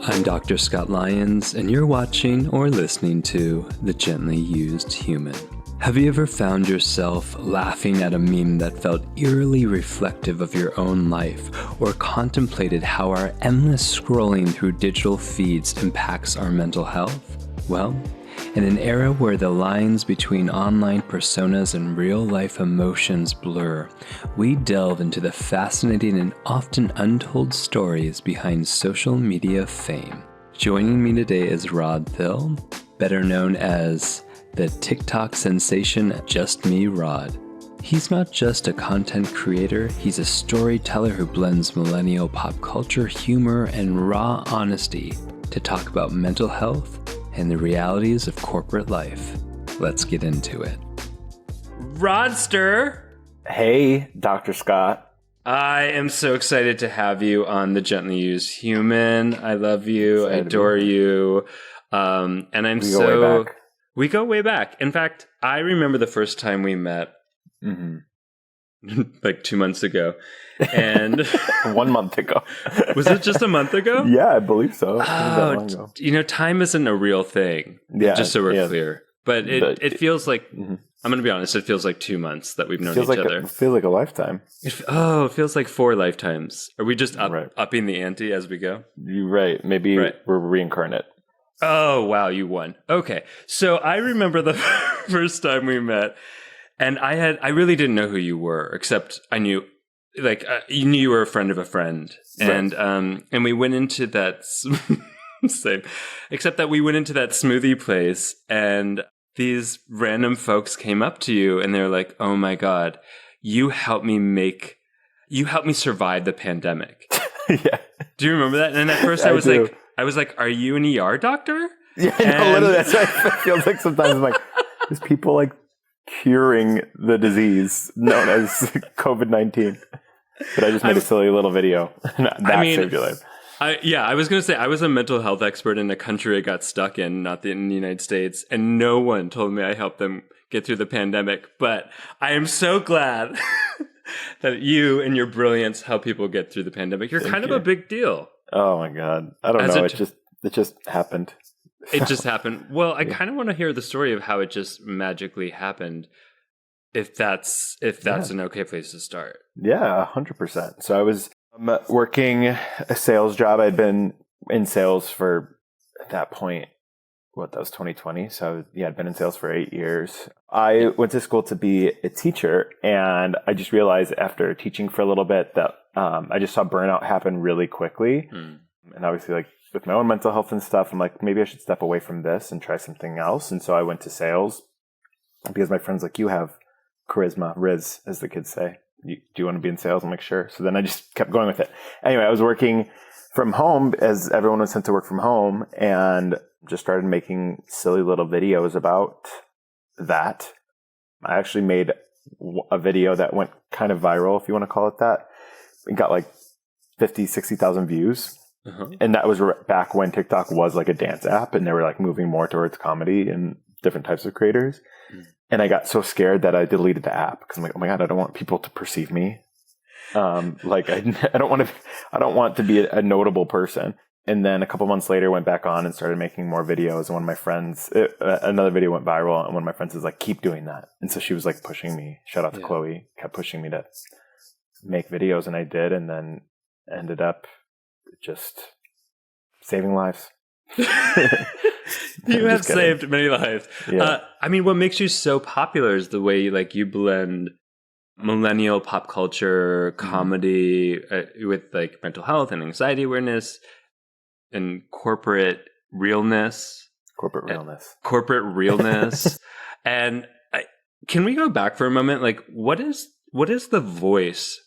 I'm Dr. Scott Lyons, and you're watching or listening to The Gently Used Human. Have you ever found yourself laughing at a meme that felt eerily reflective of your own life, or contemplated how our endless scrolling through digital feeds impacts our mental health? Well, in an era where the lines between online personas and real-life emotions blur, we delve into the fascinating and often untold stories behind social media fame. Joining me today is Rod Thill, better known as the TikTok sensation Just Me Rod. He's not just a content creator, he's a storyteller who blends millennial pop culture, humor, and raw honesty to talk about mental health and the realities of corporate life. Let's get into it. Rodster! Hey, Dr. Scott. I am so excited to have you on The Gently Used Human. I love you. I adore you. And I'm so... We go way back. In fact, I remember the first time we met, like 2 months ago. And 1 month ago. Was it just a month ago? Yeah, I believe so. Time isn't a real thing. Yeah, just so we're clear. But it feels like, I'm going to be honest, it feels like 2 months that we've known each other. It feels like a lifetime. It feels like 4 lifetimes. Are we just upping the ante as we go? You're right. Maybe we're reincarnate. Oh, wow, you won. Okay. So I remember the first time we met, and I really didn't know who you were, except I knew, you knew you were a friend of a friend. And and we went into that same, except that we went into that smoothie place, and these random folks came up to you and they're like, "Oh my God, you helped me survive the pandemic." Yeah. Do you remember that? And at first I was like, "Are you an ER doctor?" Yeah, no, literally. That's what it feels like sometimes. I'm like, there's people like curing the disease known as COVID-19. But I just made a silly little video. Saved your life. I was going to say, I was a mental health expert in a country I got stuck in, not in the United States, and no one told me I helped them get through the pandemic. But I am so glad that you and your brilliance help people get through the pandemic. You're kind of a big deal. Oh my God. I don't know. It just happened. It just happened. Well, I kind of want to hear the story of how it just magically happened. If that's an okay place to start. Yeah, 100%. So I was working a sales job. I'd been in sales for, at that point, that was 2020. So I'd been in sales for 8 years. I went to school to be a teacher, and I just realized after teaching for a little bit that I just saw burnout happen really quickly. And obviously, with my own mental health and stuff, I'm like, maybe I should step away from this and try something else. And so I went to sales because my friends you have charisma, Riz, as the kids say. Do you want to be in sales? I'm like, sure. So then I just kept going with it. Anyway, I was working from home as everyone was sent to work from home, and just started making silly little videos about that. I actually made a video that went kind of viral, if you want to call it that. It got 50, 60,000 views. And that was back when TikTok was a dance app, and they were moving more towards comedy and different types of creators. And I got so scared that I deleted the app because I'm like, oh my God, I don't want people to perceive me. I don't want to be a notable person. And then a couple months later, went back on and started making more videos. And one of my friends, another video went viral, and one of my friends was like, keep doing that. And so she was pushing me. Shout out to Chloe, kept pushing me to make videos, and I did, and then ended up just saving lives. You have saved many lives. Yeah. What makes you so popular is the way you blend millennial pop culture, comedy with mental health and anxiety awareness and corporate realness. And can we go back for a moment? What is the voice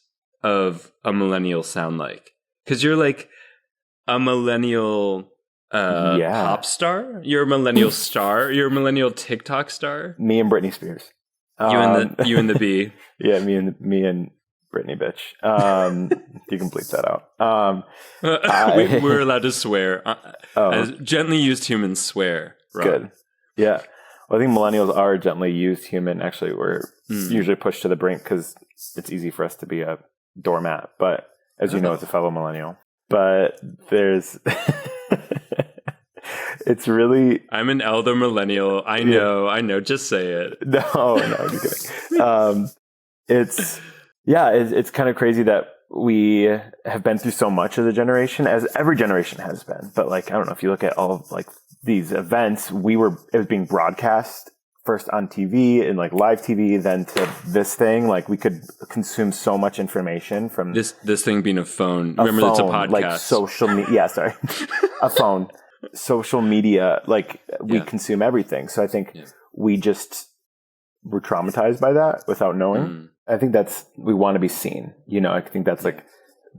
of a millennial sound like? Because you're a millennial pop star. You're a millennial star. You're a millennial TikTok star. Me and Britney Spears. You and the B. Yeah, me and Britney, bitch. You can bleep that out. We're allowed to swear. As gently used humans swear. Right? Good. Yeah. Well, I think millennials are gently used human. Actually, we're usually pushed to the brink because it's easy for us to be a doormat. But as you know, as a fellow millennial. But there's It's really... I'm an elder millennial. I know. Just say it. No, I'm just kidding. It's kind of crazy that we have been through so much as a generation, as every generation has been. But like, I don't know, if you look at all of like these events, it was being broadcast first on TV and like live TV, then to this thing. Like we could consume so much information from this thing being a phone. Remember, that's a podcast. Like social media. Yeah, sorry, a phone. Social media. Like we consume everything. So I think we just were traumatized by that without knowing. I think we want to be seen. You know, I think that's like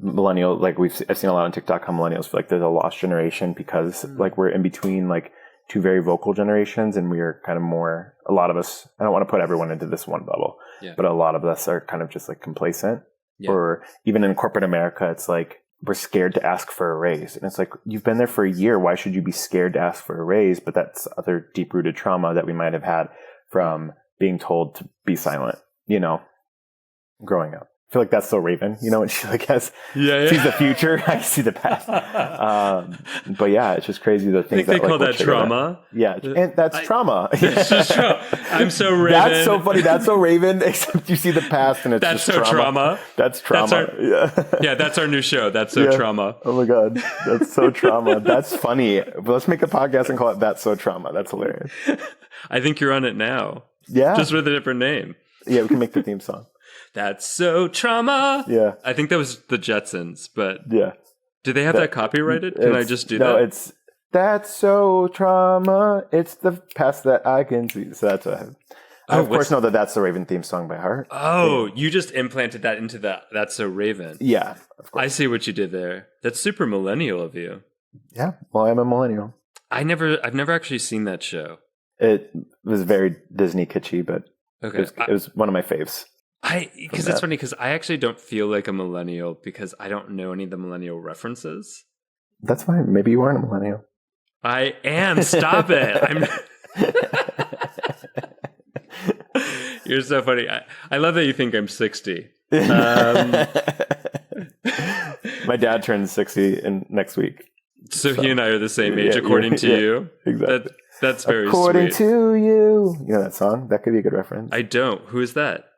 millennial. Like I've seen a lot on TikTok how millennials feel like there's a lost generation because like we're in between like two very vocal generations, and we are kind of more, a lot of us, I don't want to put everyone into this one bubble, but a lot of us are kind of just like complacent, or even in corporate America, it's like, we're scared to ask for a raise. And it's like, you've been there for a year. Why should you be scared to ask for a raise? But that's other deep rooted trauma that we might have had from being told to be silent, you know, growing up. I feel like that's so Raven, you know, and she like sees the future. I see the past. But yeah, it's just crazy the things I think they call that trauma. Yeah, and that's trauma. It's just trauma. I'm so Raven. That's so funny. That's so Raven. Except you see the past, and it's that's just so trauma. That's trauma. That's our new show. That's so trauma. Oh my god, that's so trauma. That's funny. But let's make a podcast and call it "That's So Trauma." That's hilarious. I think you're on it now. Yeah, just with a different name. Yeah, we can make the theme song. That's so trauma. Yeah. I think that was the Jetsons, but yeah. Do they have that copyrighted? Can I just do that? No, it's that's so trauma. It's the past that I can see. So that's what I have. I of course know that That's the Raven theme song by heart. Oh, you just implanted that into That's so Raven. Yeah, of course. I see what you did there. That's super millennial of you. Yeah, well, I'm a millennial. I've never actually seen that show. It was very Disney kitschy, but it was one of my faves. Because it's funny because I actually don't feel like a millennial because I don't know any of the millennial references. That's fine. Maybe you aren't a millennial. I am. Stop it. You're so funny. I love that you think I'm 60. My dad turns 60 next week. So he and I are the same age, according to you. Exactly. That's very according sweet. to you. You know that song? That could be a good reference. I don't. Who is that?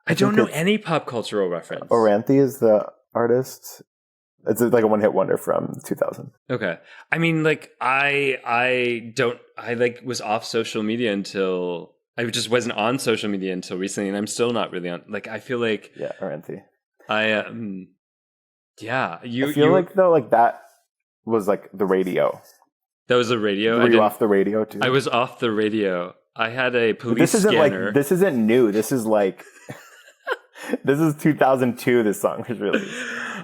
I don't know any pop cultural reference. Oranthi is the artist. It's like a one-hit wonder from 2000. Okay. I mean, like, I was off social media until, I just wasn't on social media until recently, and I'm still not really on, like, I feel like. Yeah, Oranthi. I feel like, though, like, that was, like, the radio. That was the radio? Were you off the radio, too? I was off the radio. I had a police scanner. This isn't new. This is, like... This is 2002, this song was released.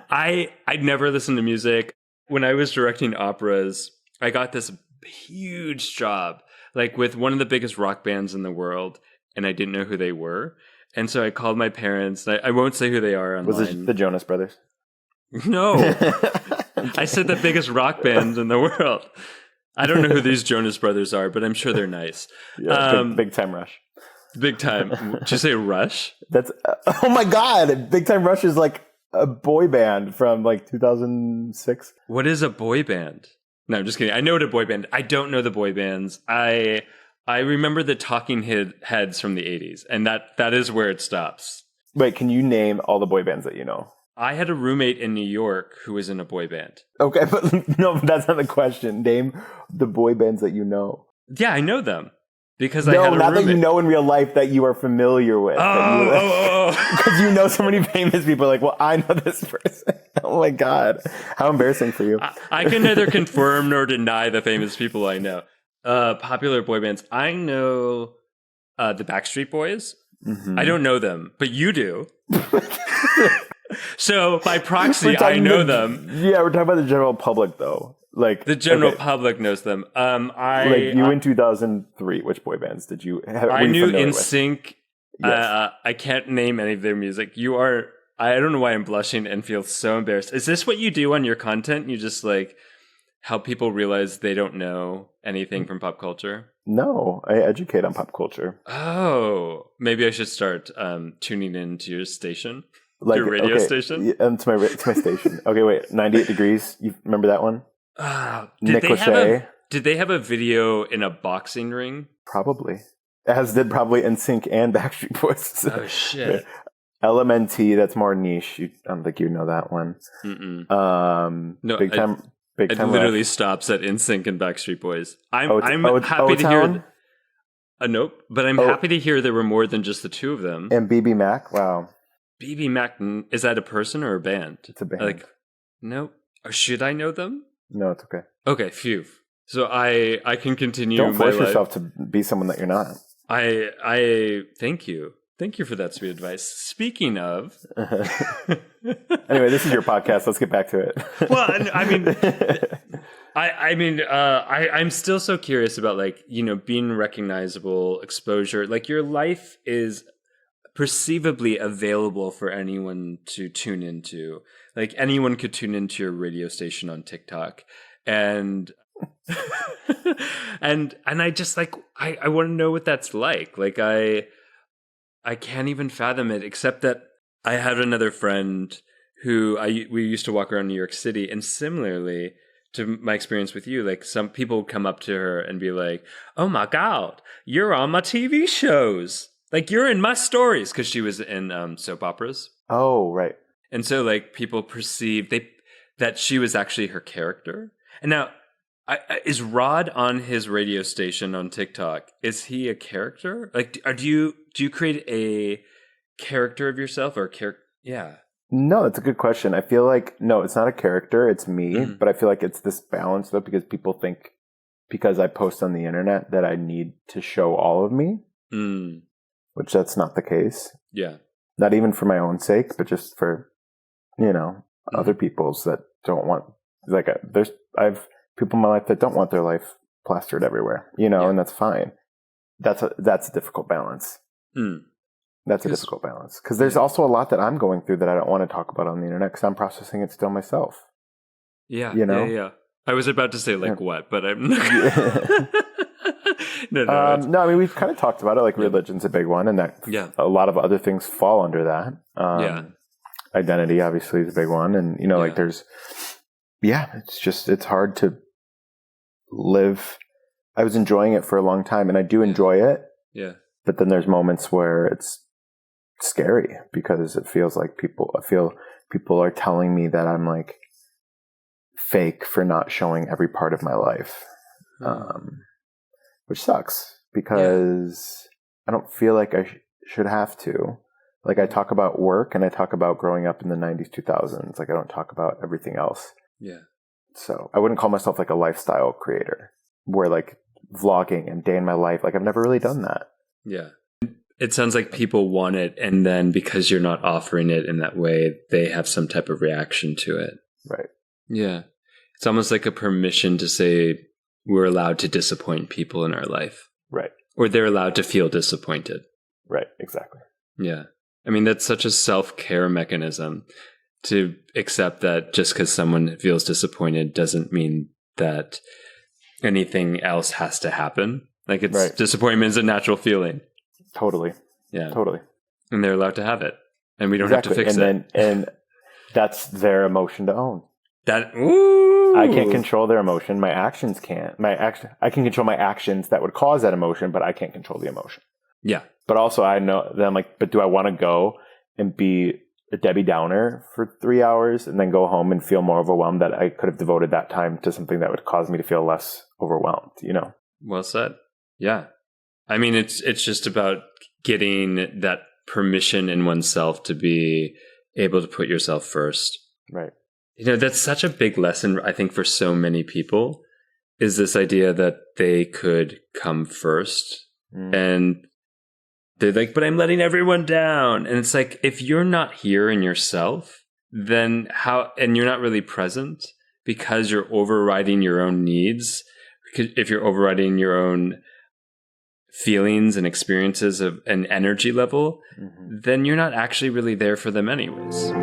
I'd never listened to music. When I was directing operas, I got this huge job, like with one of the biggest rock bands in the world, and I didn't know who they were. And so I called my parents. I won't say who they are online. Was it the Jonas Brothers? No. I said the biggest rock band in the world. I don't know who these Jonas Brothers are, but I'm sure they're nice. Yeah, big time Rush. Big Time. Did you say Rush? That's oh my god! Big Time Rush is like a boy band from like 2006. What is a boy band? No, I'm just kidding. I know what a boy band. I don't know the boy bands. I remember the Talking Heads from the 80s, and that is where it stops. Wait, can you name all the boy bands that you know? I had a roommate in New York who was in a boy band. Okay, but no, that's not the question. Name the boy bands that you know. Yeah, I know them. Because I had a roommate. Not that you know in real life that you are familiar with. Because you know so many famous people. Like, well, I know this person. Oh my god, how embarrassing for you! I can neither confirm nor deny the famous people I know. Popular boy bands. I know the Backstreet Boys. Mm-hmm. I don't know them, but you do. So by proxy, I know them. Yeah, we're talking about the general public, though. Like the general public knows them. In 2003, which boy bands did you have? I knew NSYNC. Yes. I can't name any of their music. I don't know why I'm blushing and feel so embarrassed. Is this what you do on your content? You just like help people realize they don't know anything from pop culture? No, I educate on pop culture. Oh, maybe I should start tuning into your station, your radio station. Yeah, it's my station. Okay, wait, 98 Degrees. You remember that one? Nick Lachey. Did they have a video in a boxing ring? Probably. As did probably NSYNC and Backstreet Boys. Oh, shit. LMNT, that's more niche. I don't think you know that one. No, Big Time. Big it Time literally Rush. stops at NSYNC and Backstreet Boys. I'm happy O-Town? to hear. Nope, but I'm happy to hear there were more than just the two of them. And BB Mac. Wow. BB Mac, is that a person or a band? It's a band. Like, nope. Or should I know them? No, it's okay. Okay, phew. So I can continue. Don't force my life. yourself to be someone that you're not. I thank you. Thank you for that sweet advice. Speaking of, anyway, this is your podcast. Let's get back to it. Well, I'm still so curious about, like, you know, being recognizable, exposure. Like, your life is perceivably available for anyone to tune into. Like, anyone could tune into your radio station on TikTok, and and I just, like, I want to know what that's like. Like, I can't even fathom it, except that I had another friend who we used to walk around New York City, and similarly to my experience with you, like, some people would come up to her and be like, "Oh my God, you're on my TV shows. Like, you're in my stories," because she was in soap operas. Oh, right. And so, like, people perceived that she was actually her character. And now, is Rod on his radio station on TikTok? Is he a character? Like, do you create a character of yourself or a character? Yeah. No, it's a good question. I feel like, no, it's not a character. It's me. But I feel like it's this balance, though, because people think because I post on the internet that I need to show all of me, which that's not the case. Yeah. Not even for my own sake, but just for, you know, other people's that don't want, like, I have people in my life that don't want their life plastered everywhere, you know, and that's fine. That's a difficult balance. That's a difficult balance. Because there's also a lot that I'm going through that I don't want to talk about on the internet because I'm processing it still myself. Yeah. You know? Yeah. I was about to say, like, what, but I'm not. No, I mean, we've kind of talked about it. Like, religion's a big one, and that a lot of other things fall under that. Identity, obviously, is a big one. And, you know, like, there's, it's hard to live. I was enjoying it for a long time, and I do enjoy it. Yeah. But then there's moments where it's scary because it feels like people are telling me that I'm, like, fake for not showing every part of my life. Which sucks because I don't feel like I should have to. Like, I talk about work and I talk about growing up in the 90s, 2000s. Like, I don't talk about everything else. Yeah. So I wouldn't call myself, like, a lifestyle creator where, like, vlogging and day in my life. Like, I've never really done that. Yeah. It sounds like people want it, and then because you're not offering it in that way, they have some type of reaction to it. Right. Yeah. It's almost like a permission to say we're allowed to disappoint people in our life. Right. Or they're allowed to feel disappointed. Right. Exactly. Yeah. I mean, that's such a self-care mechanism to accept that just because someone feels disappointed doesn't mean that anything else has to happen. Like, it's disappointment is a natural feeling. Totally. Yeah. Totally. And they're allowed to have it. And we don't have to fix it. And that's their emotion to own. Ooh. I can't control their emotion. My actions can't. I can control my actions that would cause that emotion, but I can't control the emotion. Yeah. But also I know that I'm like, but do I want to go and be a Debbie Downer for 3 hours and then go home and feel more overwhelmed that I could have devoted that time to something that would cause me to feel less overwhelmed, you know? Well said. Yeah. I mean, it's just about getting that permission in oneself to be able to put yourself first. Right. You know, that's such a big lesson, I think, for so many people, is this idea that they could come first. And they're like, but I'm letting everyone down. And it's like, if you're not here in yourself, then how, and you're not really present because you're overriding your own needs, if you're overriding your own feelings and experiences of an energy level, then you're not actually really there for them anyways.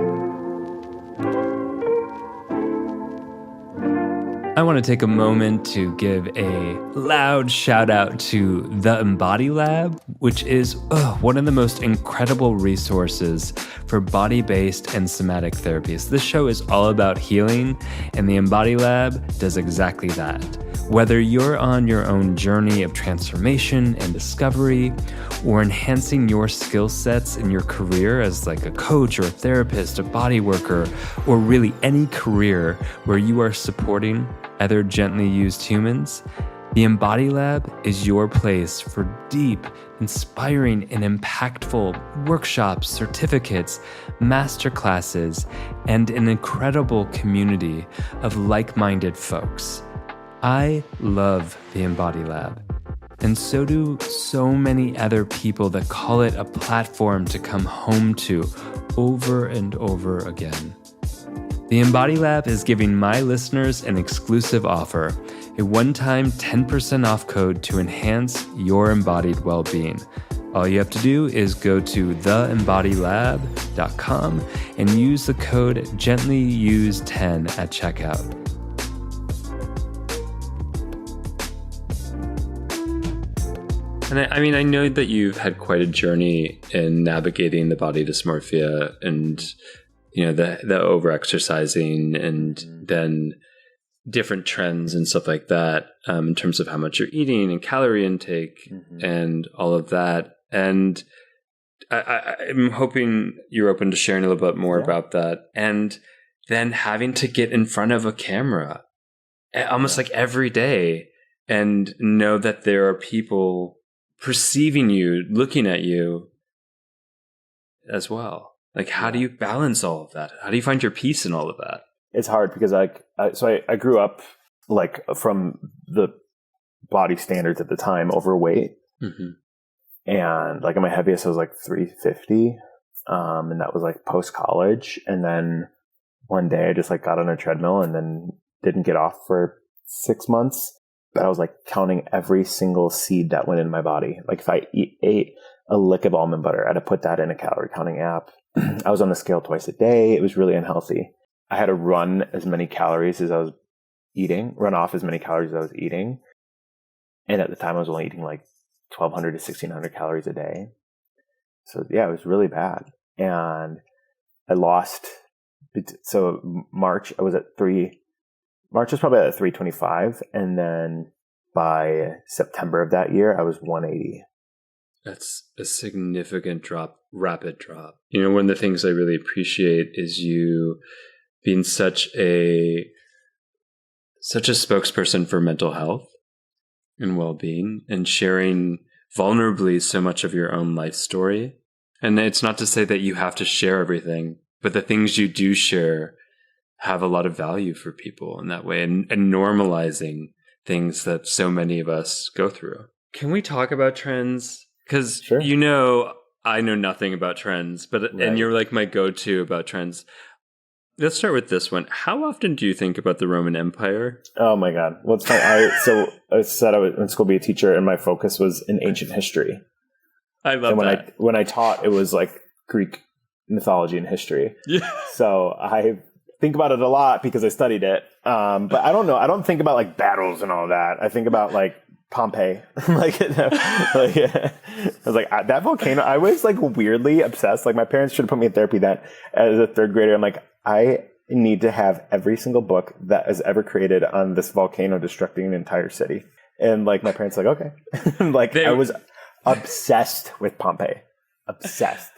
I want to take a moment to give a loud shout out to the Embody Lab, which is one of the most incredible resources for body-based and somatic therapies. This show is all about healing, and the Embody Lab does exactly that. Whether you're on your own journey of transformation and discovery, or enhancing your skill sets in your career as like a coach or a therapist, a body worker, or really any career where you are supporting other gently used humans, the Embody Lab is your place for deep, inspiring, and impactful workshops, certificates, masterclasses, and an incredible community of like-minded folks. I love the Embody Lab, and so do so many other people that call it a platform to come home to over and over again. The Embody Lab is giving my listeners an exclusive offer, a one-time 10% off code to enhance your embodied well-being. All you have to do is go to theembodylab.com and use the code GentlyUse10 at checkout. And I know that you've had quite a journey in navigating the body dysmorphia and, the over-exercising and then different trends and stuff like that in terms of how much you're eating and calorie intake and all of that. And I'm hoping you're open to sharing a little bit more about that. And then having to get in front of a camera almost like every day and know that there are people perceiving you, looking at you as well. Like, how do you balance all of that? How do you find your peace in all of that? It's hard because I grew up like from the body standards at the time, overweight. And like at my heaviest, I was like 350. And that was like post college. And then one day I just like got on a treadmill and then didn't get off for 6 months. But I was like counting every single seed that went in my body. Like if I ate a lick of almond butter, I had to put that in a calorie counting app. I was on the scale twice a day. It was really unhealthy. I had to run as many calories as I was eating, run off as many calories as I was eating. And at the time I was only eating like 1,200 to 1,600 calories a day. So yeah, it was really bad. And I lost, so March was probably at 325. And then by September of that year, I was 180. That's a significant drop, rapid drop. One of the things I really appreciate is you being such a spokesperson for mental health and well-being and sharing vulnerably so much of your own life story. And it's not to say that you have to share everything, but the things you do share have a lot of value for people in that way and normalizing things that so many of us go through. Can we talk about trends? Because, sure. I know nothing about trends, and you're like my go-to about trends. Let's start with this one. How often do you think about the Roman Empire? Oh my God. Well, it's funny. I said I went to school to be a teacher and my focus was in ancient history. I love that. When I taught, it was like Greek mythology and history. Yeah. So I think about it a lot because I studied it. But I don't know. I don't think about like battles and all that. I think about like Pompeii. I was like, that volcano, I was like weirdly obsessed. Like my parents should have put me in therapy that as a third grader. I'm like, I need to have every single book that is ever created on this volcano destructing an entire city. And like my parents like, okay. I was obsessed with Pompeii. Obsessed.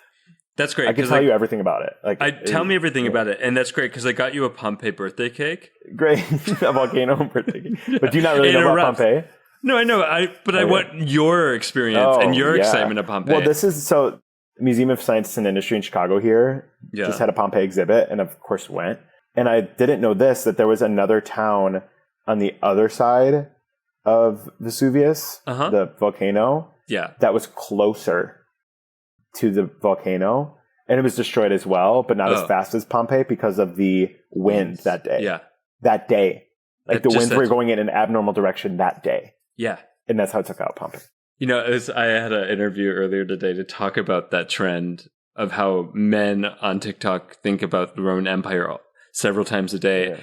That's great. I can tell you everything about it. Tell me everything about it. And that's great because I got you a Pompeii birthday cake. Great. A volcano birthday cake. But do you not really know about Pompeii? No, I know. I want your experience and your excitement of Pompeii. Well, so Museum of Science and Industry in Chicago here just had a Pompeii exhibit and of course went. And I didn't know that there was another town on the other side of Vesuvius, the volcano, that was closer to the volcano. And it was destroyed as well, but not as fast as Pompeii because of the wind that day. Yeah. That day. Like the winds were going in an abnormal direction that day. Yeah. And that's how it took out Pompeii. I had an interview earlier today to talk about that trend of how men on TikTok think about the Roman Empire several times a day. Yeah.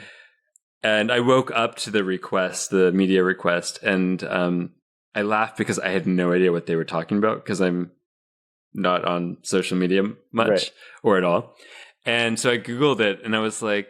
And I woke up to the media request, and I laughed because I had no idea what they were talking about because I'm not on social media much or at all. And so I Googled it and I was like,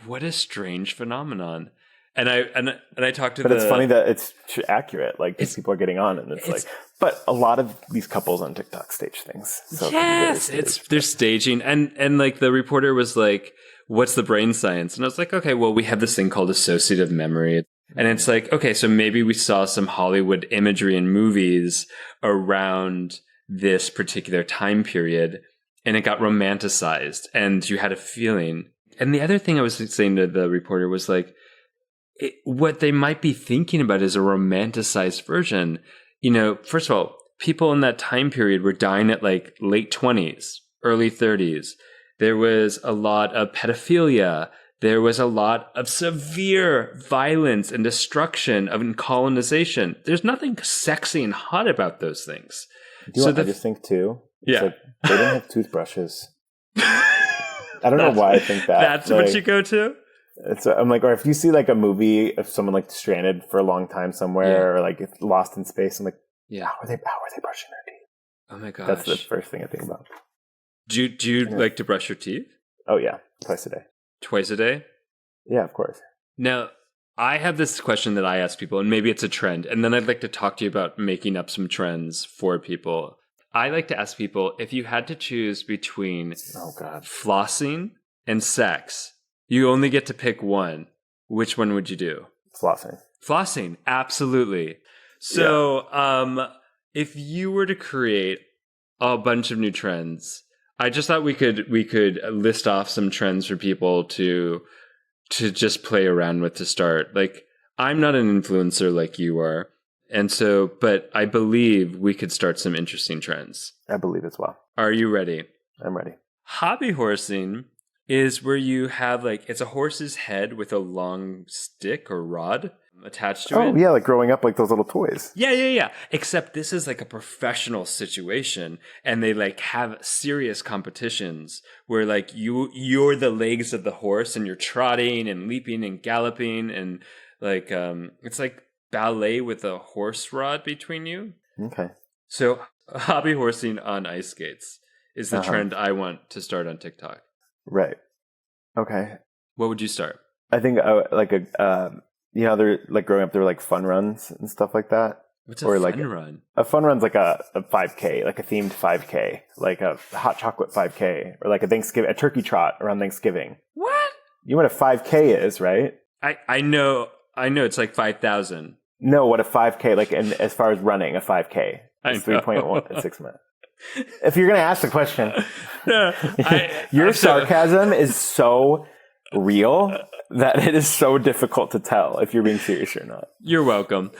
what a strange phenomenon. And I talked to But it's funny that it's accurate. Like these people are getting on, and it's like, but a lot of these couples on TikTok stage things. So yes, they're staging, and like the reporter was like, "What's the brain science?" And I was like, "Okay, well, we have this thing called associative memory." And it's like, okay, so maybe we saw some Hollywood imagery in movies around this particular time period, and it got romanticized, and you had a feeling. And the other thing I was saying to the reporter was like, what they might be thinking about is a romanticized version. You know, first of all, people in that time period were dying at like late 20s, early 30s. There was a lot of pedophilia. There was a lot of severe violence and destruction and colonization. There's nothing sexy and hot about those things. I just think too? Yeah. Like, they didn't have toothbrushes. I don't know why I think that. That's like, what you go to? I'm like, or if you see like a movie of someone like stranded for a long time somewhere or like lost in space, I'm like, how are they brushing their teeth? Oh my gosh. That's the first thing I think about. Do you like to brush your teeth? Oh yeah. Twice a day. Twice a day? Yeah, of course. Now, I have this question that I ask people, and maybe it's a trend, and then I'd like to talk to you about making up some trends for people. I like to ask people, if you had to choose between flossing and sex, you only get to pick one. Which one would you do? Flossing. Flossing, absolutely. So, if you were to create a bunch of new trends, I just thought we could list off some trends for people to just play around with to start. Like, I'm not an influencer like you are. And so, but I believe we could start some interesting trends. I believe as well. Are you ready? I'm ready. Hobby horsing is where you have like, it's a horse's head with a long stick or rod attached to it. Oh, yeah, like growing up, like those little toys. Yeah. Except this is like a professional situation, and they like have serious competitions where like you're the legs of the horse, and you're trotting and leaping and galloping, and like it's like ballet with a horse rod between you. Okay. So hobby horsing on ice skates is the trend I want to start on TikTok. Right. Okay. What would you start? I think they're like growing up, there were like fun runs and stuff like that. What's a fun run? A fun run's like a 5K, like a themed 5K, like a hot chocolate 5K, or like a turkey trot around Thanksgiving. What? You know what a 5K is, right? I know it's like 5,000. No, what a 5K, like, and as far as running, a 5K is 3.1 6 minutes. If you're going to ask the question, your sarcasm is so real that it is so difficult to tell if you're being serious or not. You're welcome.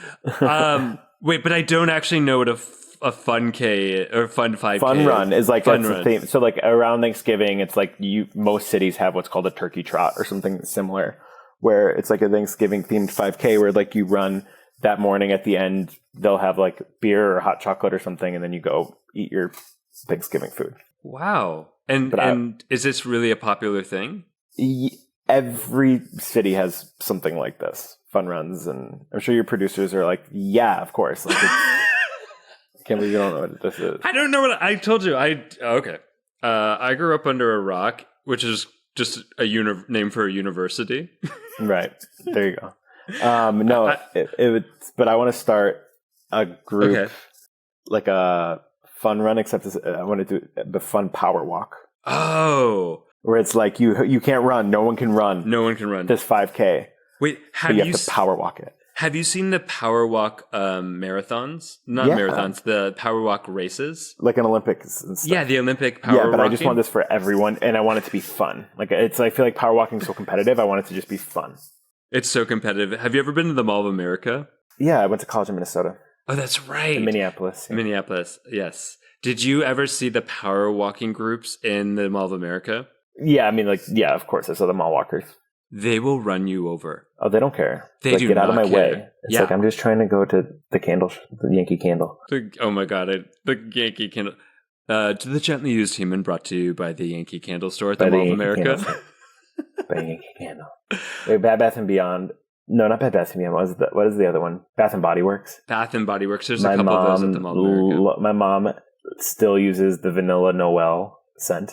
Wait, but I don't actually know what a fun K or fun 5K. Fun run is like fun that's run. the theme. So like around Thanksgiving, it's like most cities have what's called a turkey trot or something similar, where it's like a Thanksgiving themed 5K where like you run that morning. At the end, they'll have like beer or hot chocolate or something, and then you go eat your Thanksgiving food. Wow. And is this really a popular thing? Every city has something like this, fun runs, and I'm sure your producers are like, yeah, of course. Like, I can't believe you don't know what this is. I don't know what I told you. Okay. I grew up under a rock, which is just a name for a university. Right. There you go. But I want to start a group, like a fun run, except I want to do the fun power walk. Oh. Where it's like you can't run. No one can run. No one can run. This 5K. Wait, you have to power walk it. Have you seen the power walk marathons? Not marathons, the power walk races? Like an Olympics and stuff. Yeah, the Olympic power walking. Yeah, but I just want this for everyone, and I want it to be fun. Like I feel like power walking is so competitive. I want it to just be fun. It's so competitive. Have you ever been to the Mall of America? Yeah, I went to college in Minnesota. Oh, that's right. In Minneapolis. Yeah. Minneapolis, yes. Did you ever see the power walking groups in the Mall of America? Yeah, I mean, of course, I saw the mall walkers. They will run you over. Oh, they don't care. They do get out of my care. way. It's like, I'm just trying to go to the Yankee Candle. Oh my God, the Yankee Candle. To the Gently Used Human, brought to you by the Yankee Candle store at the Mall of America. By Yankee Candle. Wait, Bed Bath & Beyond. No, not Bed Bath & Beyond. What is the other one? Bath & Body Works. Bath & Body Works. There's a couple of those at the Mall of America. My mom still uses the Vanilla Noel scent.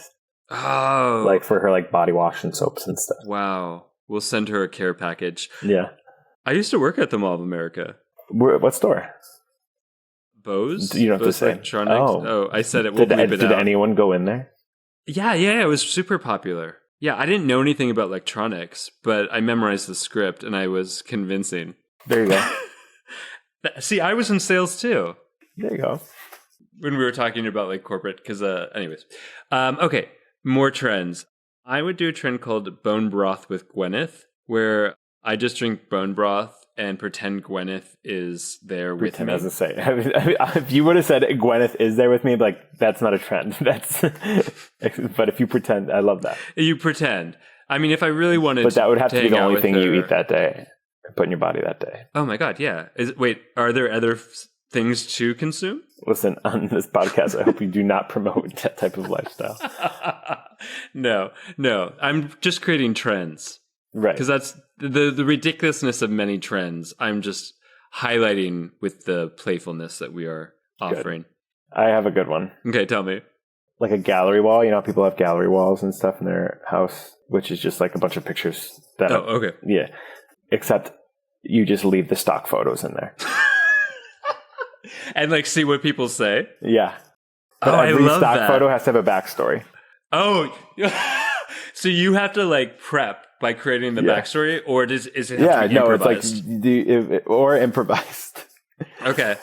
Oh. Like for her like body wash and soaps and stuff. Wow. We'll send her a care package. Yeah. I used to work at the Mall of America. What store? Bose? You don't have to Bose say. Electronics? Oh, I said it. We'll bleep it did out. anyone go in there? Yeah, it was super popular. Yeah, I didn't know anything about electronics, but I memorized the script and I was convincing. There you go. See, I was in sales too. There you go. When we were talking about like corporate, because anyways. Okay, more trends. I would do a trend called bone broth with Gwyneth, where I just drink bone broth and pretend Gwyneth is there with me. As I say, if you would have said Gwyneth is there with me, like that's not a trend. That's, but if you pretend, I love that. You pretend. I mean, if I really wanted, but that would have to be the only thing you her, eat that day, put in your body that day. Oh my god, yeah. Wait, are there other things to consume? Listen, on this podcast, I hope you do not promote that type of lifestyle. No. I'm just creating trends. Right. Because that's the ridiculousness of many trends. I'm just highlighting with the playfulness that we are offering. Good. I have a good one. Okay, tell me. Like a gallery wall. You know how people have gallery walls and stuff in their house, which is just like a bunch of pictures. Okay. Yeah. Except you just leave the stock photos in there. And like see what people say? Yeah. But I love stock that. photo has to have a backstory. Oh, so you have to like prep by creating the backstory, or is it have to be improvised? It's like or improvised. Okay.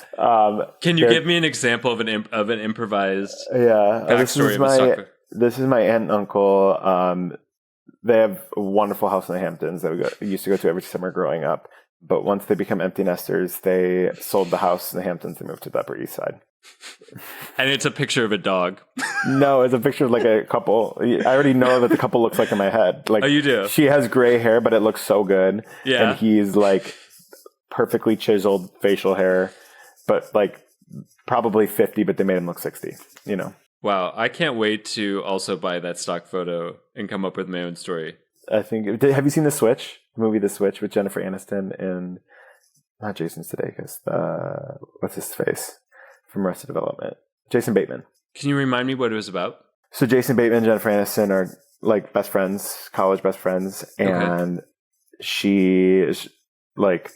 Can you give me an example of an improvised backstory? This is my aunt and uncle. They have a wonderful house in the Hamptons that we used to go to every summer growing up. But once they become empty nesters, they sold the house in the Hamptons and moved to the Upper East Side. And it's a picture of a dog. No, it's a picture of like a couple. I already know that the couple looks like in my head. Like, oh, you do? She has gray hair, but it looks so good. Yeah. And he's like perfectly chiseled facial hair, but like probably 50, but they made him look 60, you know? Wow. I can't wait to also buy that stock photo and come up with my own story. I think, have you seen The Switch? The movie The Switch with Jennifer Aniston and not Jason Sudeikis. What's his face from Arrested Development? Jason Bateman. Can you remind me what it was about? So Jason Bateman and Jennifer Aniston are like best friends, college best friends, and she is like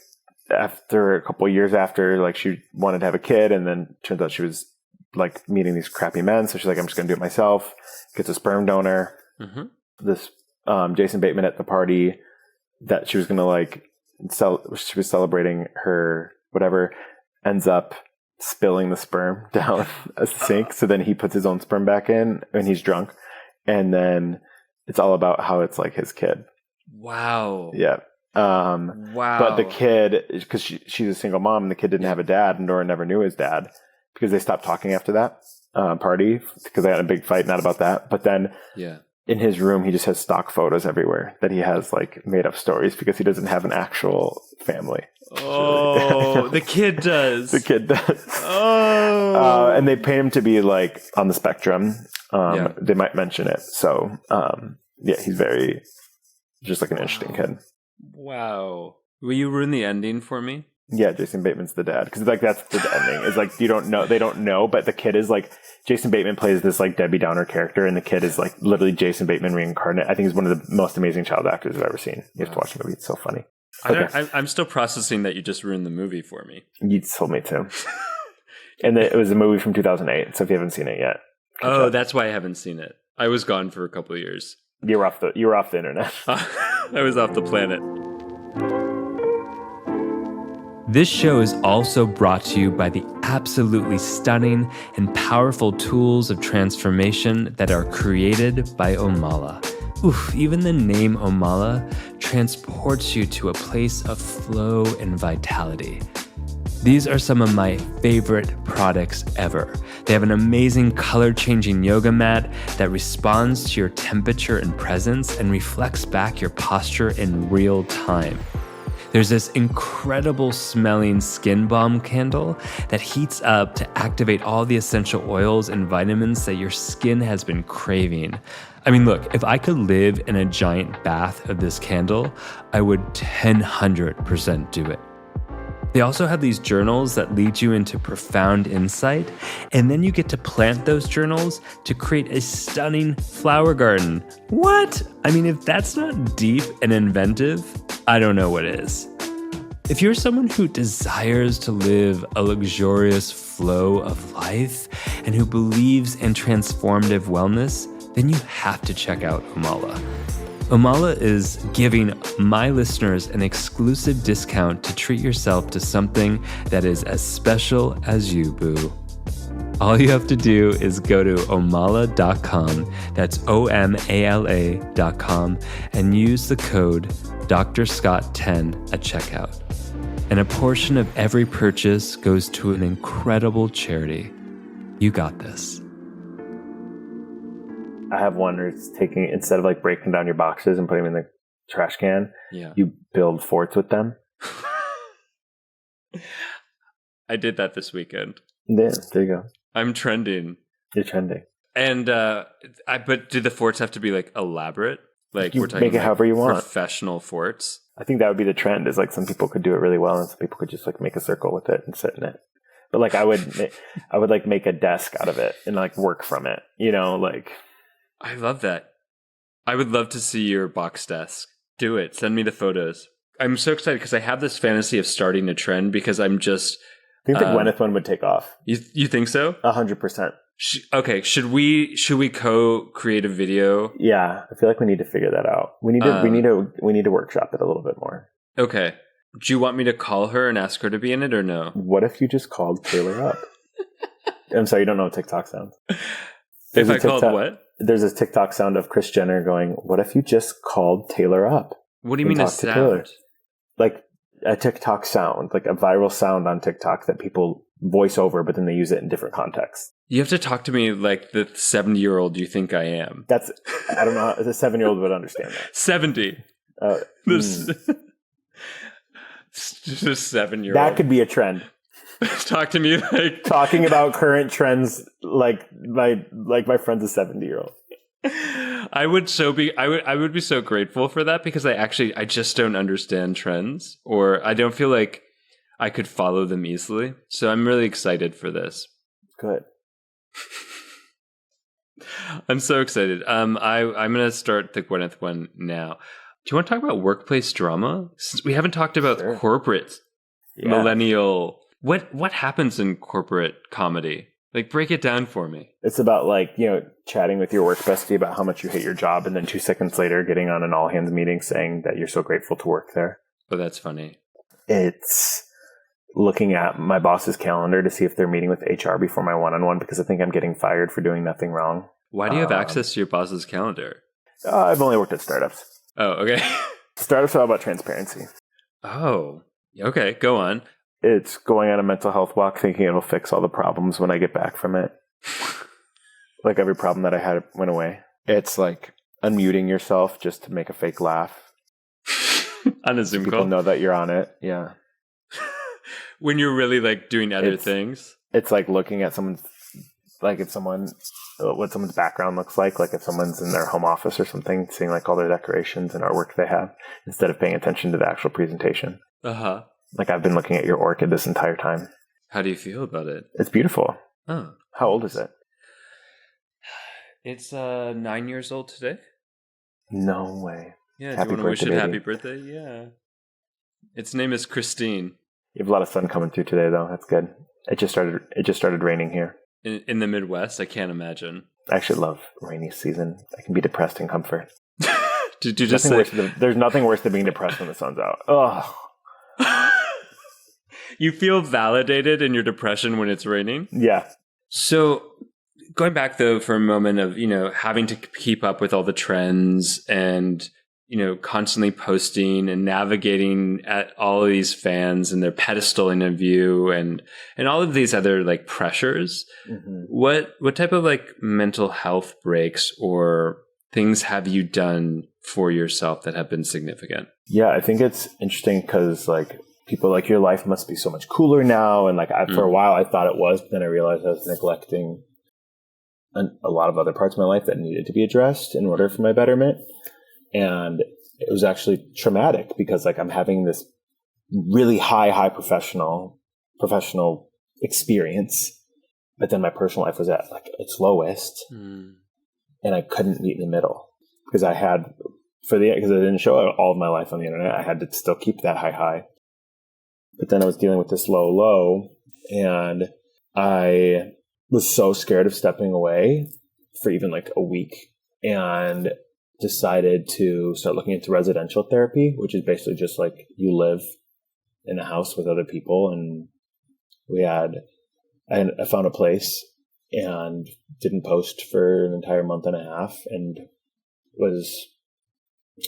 after a couple of years after, like she wanted to have a kid, and then turns out she was like meeting these crappy men. So she's like, I'm just gonna do it myself. Gets a sperm donor. Mm-hmm. This Jason Bateman at the party that she was going to like she was celebrating her whatever, ends up spilling the sperm down a sink. So then he puts his own sperm back in and he's drunk. And then it's all about how it's like his kid. Wow. Yeah. Wow. But the kid, because she's a single mom and the kid didn't have a dad, and Nora never knew his dad because they stopped talking after that party because they had a big fight, not about that. But then in his room, he just has stock photos everywhere that he has like made up stories because he doesn't have an actual family. Oh, the kid does. The kid does. Oh. And they pay him to be like on the spectrum. They might mention it. So, he's just like an interesting kid. Wow. Will you ruin the ending for me? Yeah, Jason Bateman's the dad. Because like that's the ending. It's like they don't know, but the kid is like, Jason Bateman plays this like Debbie Downer character, and the kid is like literally Jason Bateman reincarnate. I think he's one of the most amazing child actors I've ever seen. You have to watch the movie. It's so funny. Okay. I'm still processing that you just ruined the movie for me. You told me to. And it was a movie from 2008, so if you haven't seen it yet. That's why I haven't seen it. I was gone for a couple of years. You were off the internet. I was off the planet. This show is also brought to you by the absolutely stunning and powerful tools of transformation that are created by Omala. Oof, even the name Omala transports you to a place of flow and vitality. These are some of my favorite products ever. They have an amazing color-changing yoga mat that responds to your temperature and presence and reflects back your posture in real time. There's this incredible smelling skin balm candle that heats up to activate all the essential oils and vitamins that your skin has been craving. I mean, look, if I could live in a giant bath of this candle, I would 100% do it. They also have these journals that lead you into profound insight, and then you get to plant those journals to create a stunning flower garden. What? I mean, if that's not deep and inventive, I don't know what is. If you're someone who desires to live a luxurious flow of life and who believes in transformative wellness, then you have to check out Omala. Omala is giving my listeners an exclusive discount to treat yourself to something that is as special as you, boo. All you have to do is go to omala.com, that's OMALA.com, and use the code DrScott10 at checkout. And a portion of every purchase goes to an incredible charity. You got this. I have one where it's taking, instead of like breaking down your boxes and putting them in the trash can, you build forts with them. I did that this weekend. Yeah, there you go. I'm trending. You're trending. And but do the forts have to be like elaborate? Like you we're talking make it however you want. Professional forts. I think that would be the trend. Is like some people could do it really well, and some people could just like make a circle with it and sit in it. But like I would like make a desk out of it and like work from it. You know, like I love that. I would love to see your box desk. Do it. Send me the photos. I'm so excited because I have this fantasy of starting a trend because I'm just. I think the Gwyneth one would take off. You think so? 100%. Okay. Should we co-create a video? Yeah, I feel like we need to figure that out. We need to workshop it a little bit more. Okay. Do you want me to call her and ask her to be in it or no? What if you just called Taylor up? I'm sorry, you don't know what TikTok sounds. If I called what? There's a TikTok sound of Kris Jenner going, "What if you just called Taylor up?" What do you mean a sound? Like a TikTok sound, like a viral sound on TikTok that people voice over, but then they use it in different contexts. You have to talk to me like the 70-year-old you think I am. I don't know. The 7-year-old would understand that. 70. Just a 7-year-old. That could be a trend. Talk to me like talking about current trends, like my friend's a 70-year-old. I would be so grateful for that because I just don't understand trends, or I don't feel like I could follow them easily. So I'm really excited for this. Good. I'm so excited. I'm going to start the Gwyneth one now. Do you want to talk about workplace drama? Since we haven't talked about corporate, millennial. What happens in corporate comedy? Like, break it down for me. It's about like, chatting with your work bestie about how much you hate your job, and then 2 seconds later getting on an all hands meeting saying that you're so grateful to work there. Oh, that's funny. It's looking at my boss's calendar to see if they're meeting with HR before my one-on-one because I think I'm getting fired for doing nothing wrong. Why do you have access to your boss's calendar? I've only worked at startups. Oh, okay. Startups are all about transparency. Oh, okay. Go on. It's going on a mental health walk thinking it'll fix all the problems when I get back from it. Like every problem that I had went away. It's like unmuting yourself just to make a fake laugh. On a Zoom call? People know that you're on it. Yeah. When you're really like doing other things? It's like looking at someone's, like what someone's background looks like if someone's in their home office or something, seeing like all their decorations and artwork they have instead of paying attention to the actual presentation. Uh-huh. Like I've been looking at your orchid this entire time. How do you feel about it? It's beautiful. Oh. How old is it? It's 9 years old today. No way. Yeah, do you want to wish it happy birthday? Yeah. Its name is Christine. You have a lot of sun coming through today though. That's good. It just started raining here. In the Midwest, I can't imagine. I actually love rainy season. I can be depressed in comfort. Did you just say there's nothing worse than being depressed when the sun's out. Ugh. You feel validated in your depression when it's raining? Yeah. So going back though for a moment of, having to keep up with all the trends and, constantly posting and navigating at all of these fans and their pedestaling of you and all of these other like pressures. Mm-hmm. What type of like mental health breaks or things have you done for yourself that have been significant? Yeah, I think it's interesting because like people like your life must be so much cooler now. And like for a while I thought it was, but then I realized I was neglecting a lot of other parts of my life that needed to be addressed in order for my betterment. And it was actually traumatic because like I'm having this really high professional experience, but then my personal life was at like its lowest and I couldn't meet in the middle because because I didn't show all of my life on the internet. I had to still keep that high. But then I was dealing with this low, and I was so scared of stepping away for even like a week, and decided to start looking into residential therapy, which is basically just like you live in a house with other people. And I found a place and didn't post for an entire month and a half, and was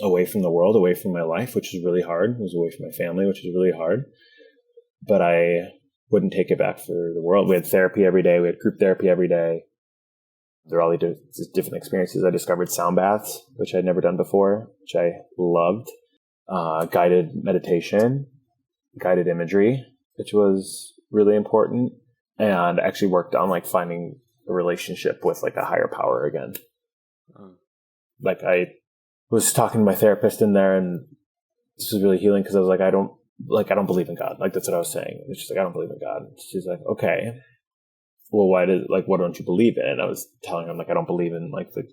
away from the world, away from my life, which is really hard. I was away from my family, which is really hard. But I wouldn't take it back for the world. We had therapy every day. We had group therapy every day. There are all these different experiences. I discovered sound baths, which I'd never done before, which I loved. Guided meditation, guided imagery, which was really important. And actually worked on like finding a relationship with like a higher power again. Like I was talking to my therapist in there, and this was really healing because I was like, I don't believe in God. Like that's what I was saying. It's just like, I don't believe in God. She's like, okay, well, what don't you believe in? And I was telling her, like, I don't believe in the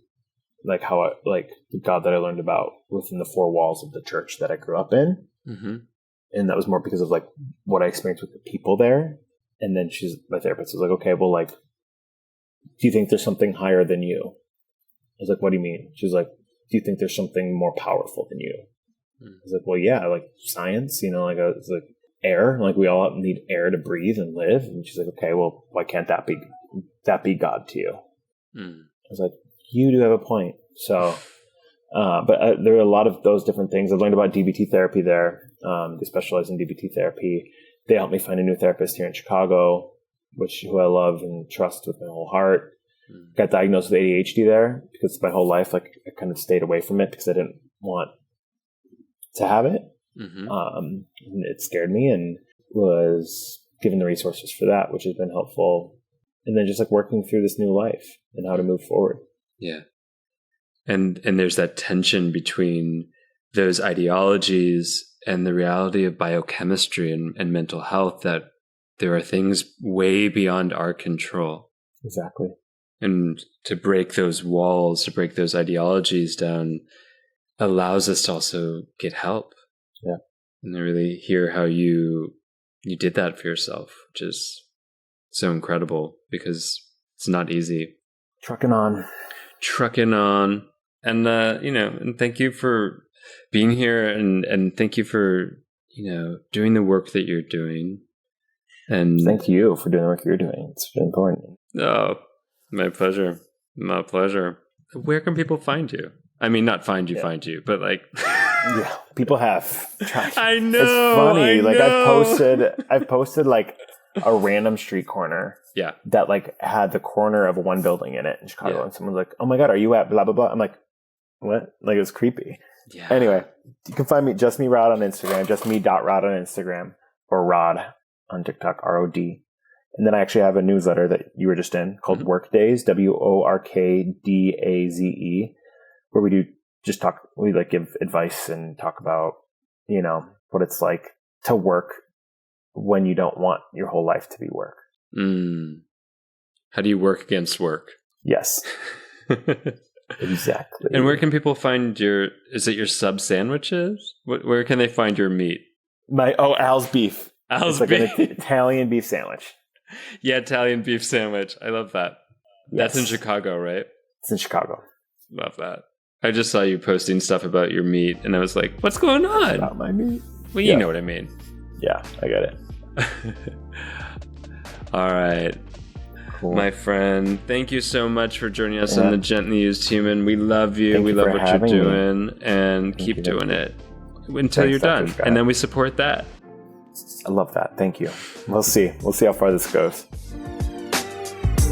God that I learned about within the four walls of the church that I grew up in. Mm-hmm. And that was more because of like what I experienced with the people there. And then my therapist was like, okay, well, like, do you think there's something higher than you? I was like, what do you mean? She was like, do you think there's something more powerful than you? I was like, well, yeah, like science, it's like air, like we all need air to breathe and live. And she's like, okay, well, why can't that be God to you? I was like, you do have a point. So, but there are a lot of those different things. I learned about DBT therapy there. They specialize in DBT therapy. They helped me find a new therapist here in Chicago, who I love and trust with my whole heart. Got diagnosed with ADHD there because my whole life, like I kind of stayed away from it because I didn't want to have it. Mm-hmm. And it scared me, and was given the resources for that, which has been helpful. And then just like working through this new life and how to move forward. Yeah. And there's that tension between those ideologies and the reality of biochemistry and mental health, that there are things way beyond our control. Exactly. And to break those walls, to break those ideologies down, allows us to also get help. Yeah. And I really hear how you did that for yourself, which is so incredible because it's not easy. Trucking on. And, and thank you for being here, and thank you for, doing the work that you're doing. And thank you for doing the work you're doing. It's been important. Oh, my pleasure. My pleasure. Where can people find you? I mean, not find you, but like... Yeah, people have tried. I know. It's funny. I I've posted like a random street corner. Yeah. That like had the corner of one building in it in Chicago. Yeah. And someone's like, oh my God, are you at blah, blah, blah? I'm like, what? Like, it was creepy. Yeah. Anyway, you can find me, just me Rod on Instagram, just me.rod on Instagram, or Rod on TikTok, ROD. And then I actually have a newsletter that you were just in called Workdays, WORKDAZE, where we give advice and talk about, what it's like to work when you don't want your whole life to be work. How do you work against work? Yes. Exactly. And where can people find is it your sub sandwiches? Where can they find your meat? Al's beef. Al's beef. It's like an Italian beef sandwich. Yeah, Italian beef sandwich. I love that. Yes. That's in Chicago, right? It's in Chicago. Love that. I just saw you posting stuff about your meat, and I was like, what's going on? About my meat? Well, you know what I mean. Yeah, I get it. All right. Cool. My friend, thank you so much for joining us on The Gently Used Human. We love you. We love what you're doing. And keep doing it until you're done. And then we support that. I love that. Thank you. We'll see. We'll see how far this goes.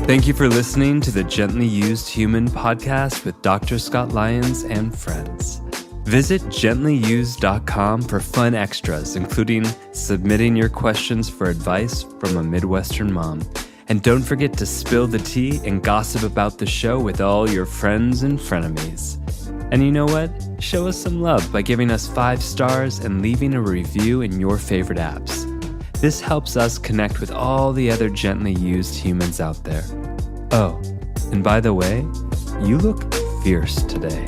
Thank you for listening to the Gently Used Human podcast with Dr. Scott Lyons and friends. Visit gentlyused.com for fun extras, including submitting your questions for advice from a Midwestern mom. And don't forget to spill the tea and gossip about the show with all your friends and frenemies. And you know what? Show us some love by giving us 5 stars and leaving a review in your favorite apps. This helps us connect with all the other gently used humans out there. Oh, and by the way, you look fierce today.